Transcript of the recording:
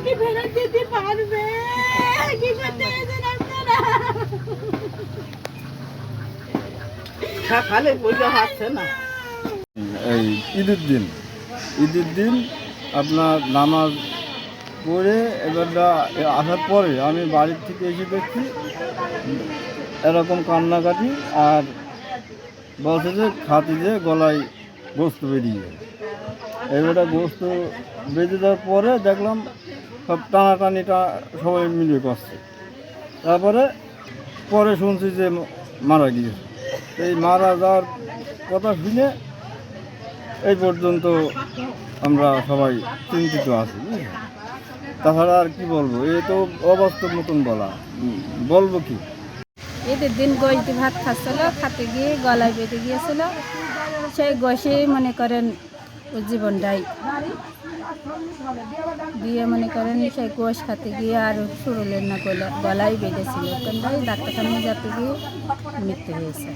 কি ফেরত দিতে পারবে? কি করতে গেছেন আপনারা? খালে বোঝা হচ্ছে না। এই ঈদের দিন আপনার নামাজ পড়ে এবারটা আসার পরে আমি বাড়ির থেকে এসে দেখছি এরকম কান্নাকাটি আর বলছে যে খাতি যে গলায় গোস্ত বেরিয়ে এবারটা গোস্ত বেঁধে দেওয়ার পরে দেখলাম সব টানাটানিটা সবাই মিলে করছে। তারপরে পরে শুনছি যে মারা গিয়েছে। এই মারা যাওয়ার কথা শুনে এই পর্যন্ত আমরা সবাই চিন্তিত আছি। তাছাড়া আর কি বলবো, এ তো অবাস্তব মতন বলবো কি। ঈদের দিন গোশ দিয়ে ভাত খাচ্ছিল, খাতে গিয়ে গলায় বেঁধে গিয়েছিল। সেই গোশেই মনে করেন ওর জীবনটাই দিয়ে মনে করেন সেই গোশ খাতে গিয়ে আর শুরুলেন না, গলায় বেঁধেছিল। ওখানটাই ডাক্তারখানায় যেতে গিয়ে মৃত্যু হয়েছে।